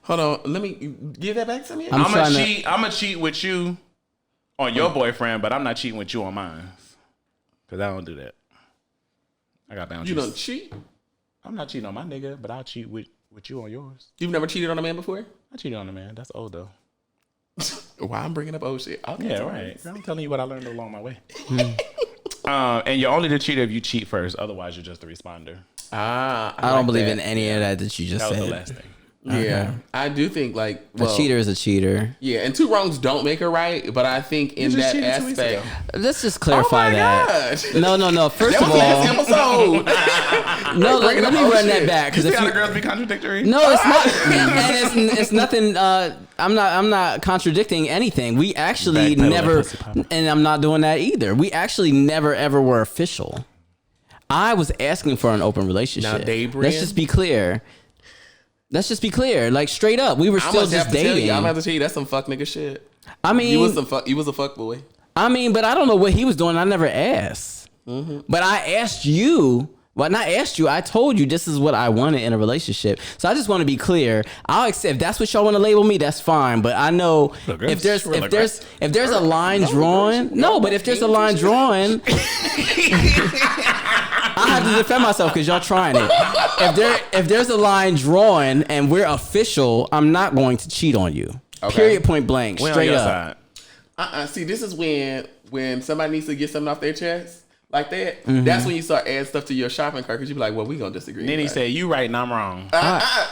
Hold on, let me give that back to me. I'm gonna cheat with you on your boyfriend, but I'm not cheating with you on mine. Cause I don't do that. I got boundaries. You don't cheat? I'm not cheating on my nigga, but I'll cheat with you on yours. You've never cheated on a man before? I cheated on a man. That's old though. Why I'm bringing up old shit? Okay, Yeah, right. I'm telling you what I learned along my way. And you're only the cheater if you cheat first. Otherwise, you're just a responder. I don't believe in any of that you just That was said. the last thing. Yeah, I do think like A cheater is a cheater. Yeah, and two wrongs don't make a right, but I think in just that cheated 2 weeks aspect. ago. Let's just clarify that. Gosh. No. First That of was all, last episode. no. Let me old run that shit. back You because see if how you, the girls be contradictory? no, it's not, and it's nothing. I'm not contradicting anything. We actually Backpedal that never, pussy popper. and I'm not doing that either. We actually never ever were official. I was asking for an open relationship. Now, Dave Let's Brand? just be clear. Like straight up, we were I still must have just to tell dating. you, I'm gonna have to tell you that's some fuck nigga shit. I mean, You was a fuck boy. I mean, but I don't know what he was doing. I never asked. But I asked you. Well, not asked you. I told you this is what I wanted in a relationship. So I just want to be clear. I'll accept if that's what y'all want to label me. That's fine. But I know Look, if there's real if there's a line drawn. No, but if there's a line drawn, I have to defend myself because y'all trying it. If there's a line drawn and we're official, I'm not going to cheat on you. Okay. Period. Point blank. We on Straight your up. side. See, this is when somebody needs to get something off their chest like that. That's when you start adding stuff to your shopping cart because you be like, well, we gonna disagree. Then he about it. said, "You right and I'm wrong."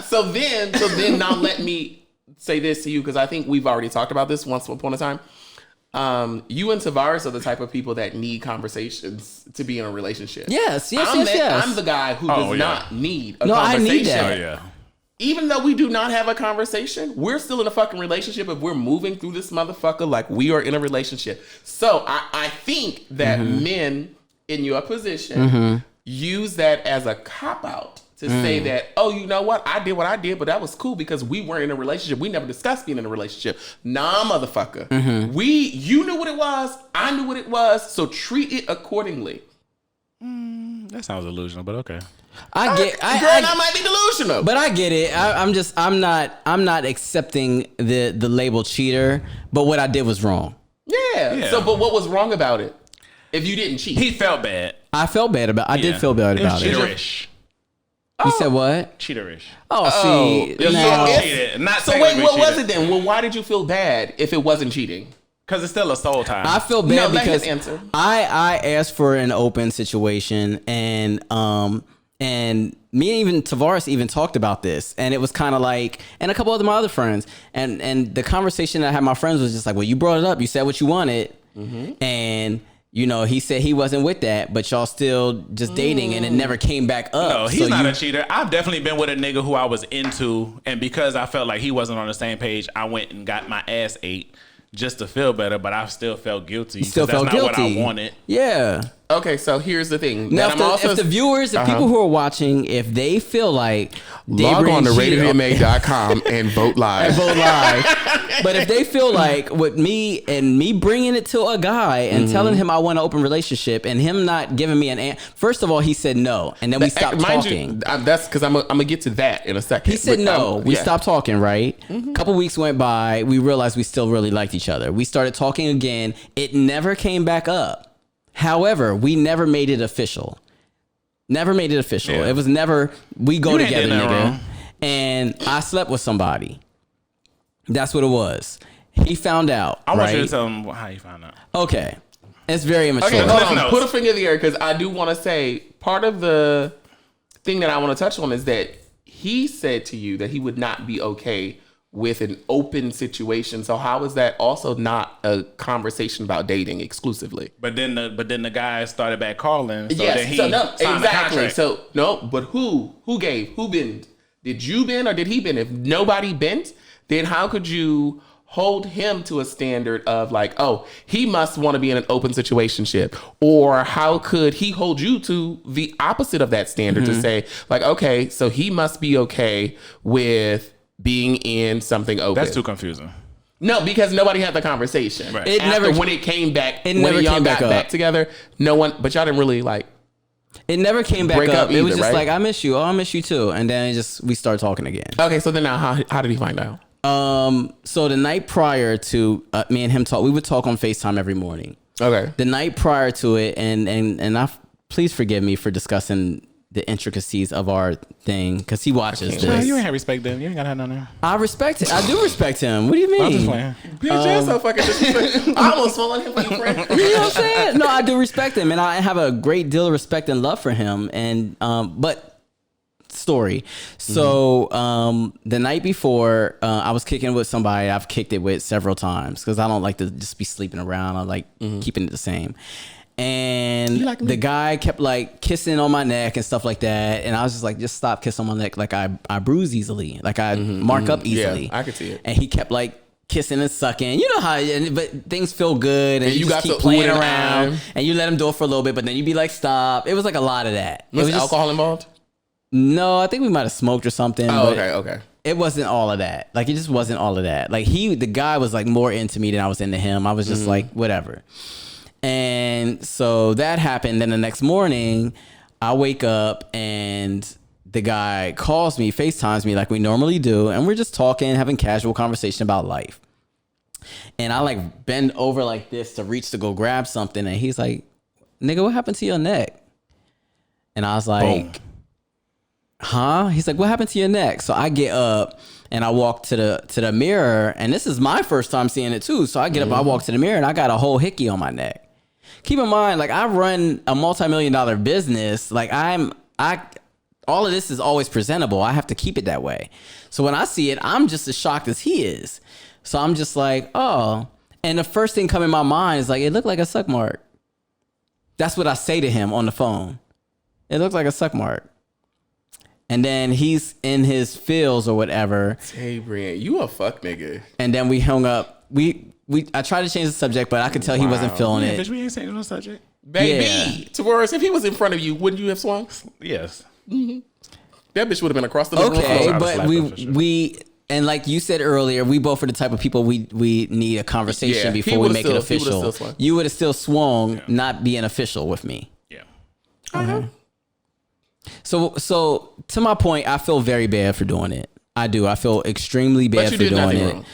So then now let me say this to you because I think we've already talked about this once upon a time. You and Tavarus are the type of people that need conversations to be in a relationship. Yes. I'm the guy who does not need a No, I conversation. need that. Oh yeah. even though we do not have a conversation, we're still in a fucking relationship if we're moving through this motherfucker like we are in a relationship. So I think that men in your position use that as a cop-out to say that, oh, you know what? I did what I did, but that was cool because we weren't in a relationship. We never discussed being in a relationship. Nah, motherfucker. You knew what it was. I knew what it was. So treat it accordingly. That sounds delusional, but okay. I might be delusional, but I get it. I'm not accepting the label cheater. But what I did was wrong. Yeah. So, but what was wrong about it? If you didn't cheat, He felt bad. I felt bad about. I did feel bad about it. Cheaterish. You said what? Cheaterish. See. Cheated. Not so wait, what was it then? Well, why did you feel bad if it wasn't cheating? Because it's still a soul time. I feel bad because answer. I asked for an open situation, and me and even Tavarus even talked about this, and it was kind of like, and a couple of my other friends, and the conversation that I had with my friends was just like, well, you brought it up, you said what you wanted, and you know, he said he wasn't with that, but y'all still just dating, and it never came back up. No, he's not a cheater. I've definitely been with a nigga who I was into, and because I felt like he wasn't on the same page, I went and got my ass ate just to feel better, but I still felt guilty. Still felt guilty. That's not what I wanted. Yeah. Okay, so here's the thing. Now, if the viewers, if people who are watching, if they feel like log on to ratedma.com and vote live. But if they feel like with me bringing it to a guy and telling him I want an open relationship and him not giving me an answer, first of all, he said no, and then we stopped talking. That's because I'm gonna get to that in a second. He said no. We stopped talking, right? A couple weeks went by. We realized we still really liked each other. We started talking again. It never came back up. However, we never made it official. Never made it official. Yeah. It was never, we go together, nigga. Wrong. And I slept with somebody. That's what it was. He found out. I want you to tell him how you found out. Okay. It's very immature. Okay, hold on. Put a finger in the air because I do want to say part of the thing that I want to touch on is that he said to you that he would not be okay with an open situation. So how is that also not a conversation about dating exclusively? But then the guy started back calling. So yes. then he so no, signed the exactly. contract. So no, but who gave? Who bent? Did you bend or did he bend? If nobody bent, then how could you hold him to a standard of like, oh, he must want to be in an open situationship? Or how could he hold you to the opposite of that standard to say like, okay, so he must be okay with being in something open? That's too confusing. No, because nobody had the conversation. Right. It never when it came back. It never y'all came got back up. together. No one, but y'all didn't really like. It never came back break up. up It was either, just right? like, I miss you. Oh, I miss you too. And then we started talking again. Okay, so then now how did he find out? So the night prior to me and him we would talk on FaceTime every morning. Okay. The night prior to it, and please forgive me for discussing the intricacies of our thing because he watches Well, this. you ain't have respect then. You ain't got to have none there. I respect it. I do respect him. What do you mean? I'm just playing. Bitch, you're so fucking disrespectful. I almost fell on him for you, friend. You know what I'm saying? No, I do respect him, and I have a great deal of respect and love for him. And but story. So the night before, I was kicking with somebody I've kicked it with several times because I don't like to just be sleeping around. I like keeping it the same. And the guy kept like kissing on my neck and stuff like that. And I was just like, just stop kissing on my neck. Like I bruise easily. Like I mark up easily. Yeah, I could see it. And he kept like kissing and sucking. You know how, but things feel good. And you just got keep to playing ooh and around. ah. And you let him do it for a little bit, but then you be like, stop. It was like a lot of that. Was just, alcohol involved? No, I think we might have smoked or something. Oh, but okay. It wasn't all of that. Like, it just wasn't all of that. Like, the guy was like more into me than I was into him. I was just like, whatever. And so that happened. Then the next morning, I wake up and the guy calls me, FaceTimes me like we normally do. And we're just talking, having casual conversation about life. And I like bend over like this to reach to go grab something. And he's like, nigga, what happened to your neck? And I was like, Boom. Huh? He's like, what happened to your neck? So I get up and I walk to the mirror, and this is my first time seeing it too. So I get up, I walk to the mirror, and I got a whole hickey on my neck. Keep in mind, like I run a multi-million-dollar business. Like all of this is always presentable. I have to keep it that way. So when I see it, I'm just as shocked as he is. So I'm just like, oh. And the first thing coming in my mind is like, it looked like a suck mark. That's what I say to him on the phone. It looked like a suck mark. and then he's in his feels or whatever. Hey, Brian, you a fuck nigga. And then we hung up. I tried to change the subject, but I could tell he wasn't feeling it. Bitch, we ain't saying no subject. Baby, Yeah. Tavarus, if he was in front of you, wouldn't you have swung? Yes. That bitch would have been across the living room Okay, floor. but slap her for sure. we and like you said earlier, we both are the type of people we need a conversation Yeah, he before we would've make it still- he would've official. still swung. You would have still swung, not being official with me. Yeah. So to my point, I feel very bad for doing it. I do. I feel extremely bad you for did doing nothing it.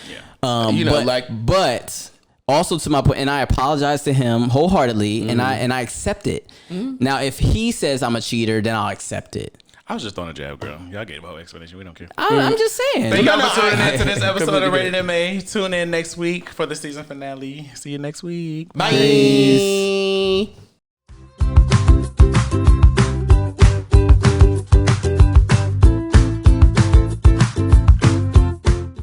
wrong. You know, but also to my point, and I apologize to him wholeheartedly, and I accept it. Now, if he says I'm a cheater, then I'll accept it. I was just throwing a jab, girl. Y'all gave the whole explanation. We don't care. I'm just saying. Thank y'all for tuning I- in to this episode of completely Rated MA. Tune in next week for the season finale. See you next week. Bye.